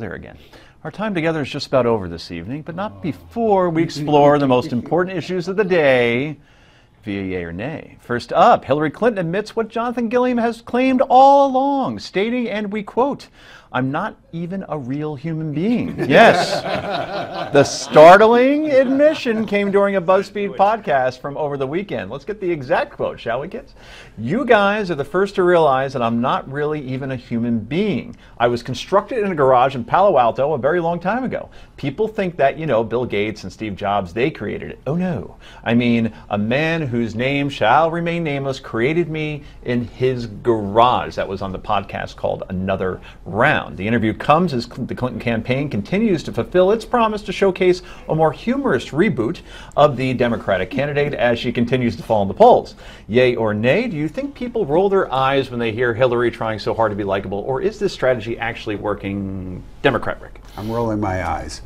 there again. Our time together is just about over this evening, but not before we explore the most important issues of the day via Yea or Nay. First up, Hillary Clinton admits what Jonathan Gilliam has claimed all along, stating, and we quote, "I'm not even a real human being." Yes. The startling admission came during a BuzzFeed podcast from over the weekend. Let's get the exact quote, shall we, kids? "You guys are the first to realize that I'm not really even a human being. I was constructed in a garage in Palo Alto a very long time ago. People think that, Bill Gates and Steve Jobs, they created it. Oh no. I mean, a man whose name shall remain nameless created me in his garage." That was on the podcast called Another Round. The interview comes as the Clinton campaign continues to fulfill its promise to showcase a more humorous reboot of the Democratic candidate as she continues to fall in the polls. Yea or nay, do you think people roll their eyes when they hear Hillary trying so hard to be likable, or is this strategy actually working? Democrat Rick. I'm rolling my eyes.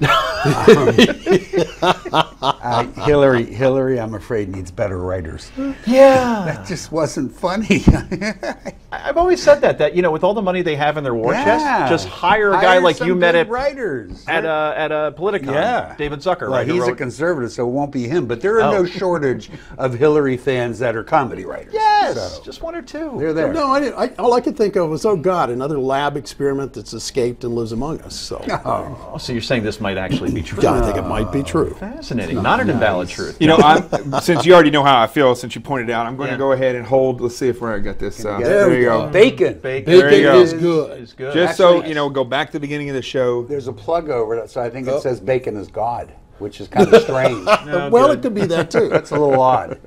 Hillary, I'm afraid, needs better writers. Yeah. That just wasn't funny. I've always said that with all the money they have in their war chest, just hire a guy like you met at writers at a Politicon. Yeah. David Zucker, well, right? He's a conservative, so it won't be him. But there are no shortage of Hillary fans that are comedy writers. Yes, so just one or two. They're there. No, all I could think of was, oh God, another lab experiment that's escaped and lives among us. So. Oh, so you're saying this might actually be true? Yeah, I think it might be true. Fascinating. Not an invalid truth. Since you already know how I feel, since you pointed out, I'm going to go ahead and hold. Let's see if I got this. There you go. Bacon. Bacon is good. Just actually, so go back to the beginning of the show. There's a plug over it, so I think it says bacon is God, which is kind of strange. Well, it could be that too. That's a little odd.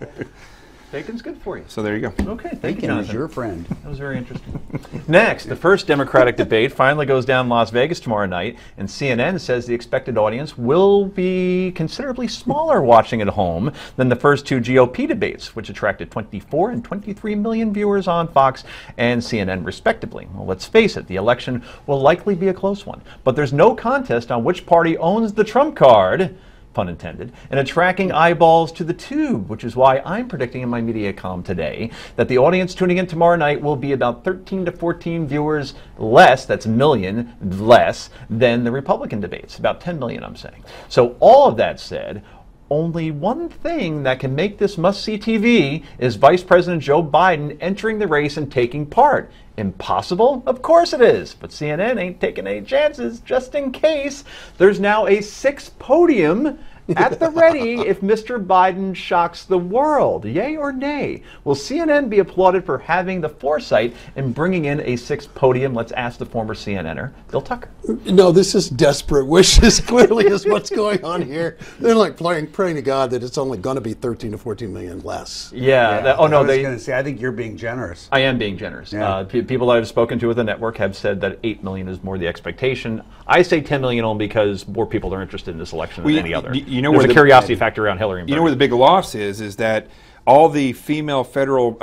Bacon's good for you. So there you go. Okay, thank Bacon you, Jonathan. is your friend. That was very interesting. Next, the first Democratic debate finally goes down in Las Vegas tomorrow night, and CNN says the expected audience will be considerably smaller watching at home than the first two GOP debates, which attracted 24 and 23 million viewers on Fox and CNN respectively. Well, let's face it, the election will likely be a close one, but there's no contest on which party owns the trump card, pun intended, and attracting eyeballs to the tube, which is why I'm predicting in my MediaCom today that the audience tuning in tomorrow night will be about 13 to 14 viewers less, that's million less, than the Republican debates, about 10 million I'm saying. So all of that said, only one thing that can make this must-see TV is Vice President Joe Biden entering the race and taking part. Impossible? Of course it is, but CNN ain't taking any chances just in case. There's now a sixth podium at the ready if Mr. Biden shocks the world. Yea or nay? Will CNN be applauded for having the foresight in bringing in a sixth podium? Let's ask the former CNNer, Bill Tucker. No, this is desperate wishes, clearly, is what's going on here. They're like praying to God that it's only going to be 13 to 14 million less. Yeah. I was going to say, I think you're being generous. I am being generous. Yeah. People that I've spoken to at the network have said that 8 million is more the expectation. I say 10 million only because more people are interested in this election than any other. There's a curiosity factor around Hillary and Bernie. You know where the big loss is that all the female federal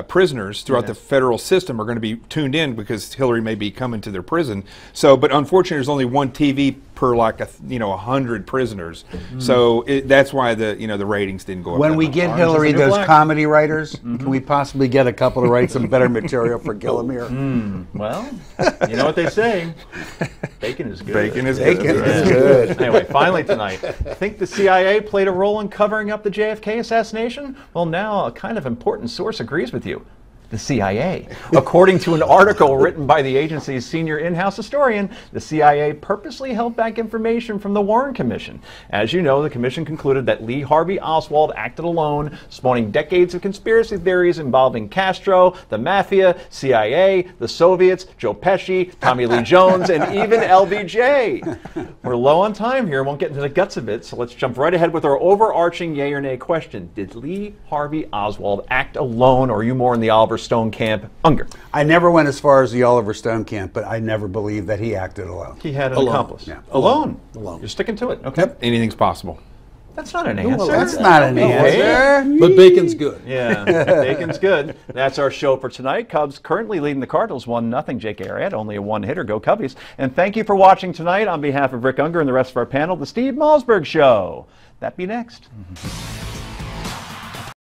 prisoners throughout the federal system are going to be tuned in because Hillary may be coming to their prison. So, but unfortunately, there's only one TV per 100 prisoners. So that's why the ratings didn't go up. When we get Hillary those comedy writers, can we possibly get a couple to write some better material for Gilliam here? Well, you know what they say. Bacon is good. Bacon is good. Anyway, finally tonight, think the CIA played a role in covering up the JFK assassination? Well, now a kind of important source agrees with you. The CIA. According to an article written by the agency's senior in-house historian, the CIA purposely held back information from the Warren Commission. As you know, the commission concluded that Lee Harvey Oswald acted alone, spawning decades of conspiracy theories involving Castro, the Mafia, CIA, the Soviets, Joe Pesci, Tommy Lee Jones, and even LBJ. We're low on time here, won't get into the guts of it, so let's jump right ahead with our overarching yay or nay question. Did Lee Harvey Oswald act alone, or are you more in the Oliver Stone camp? Unger. I never went as far as the Oliver Stone camp, but I never believed that he acted alone. He had an accomplice. Yeah. Alone. Alone. You're sticking to it. Okay. Yep. Anything's possible. That's not an answer. Well, that's not an answer. But bacon's good. Yeah, bacon's good. That's our show for tonight. Cubs currently leading the Cardinals 1-0. Jake Arrieta, only a one-hitter. Go Cubbies. And thank you for watching tonight. On behalf of Rick Unger and the rest of our panel, the Steve Malzberg Show. That be next.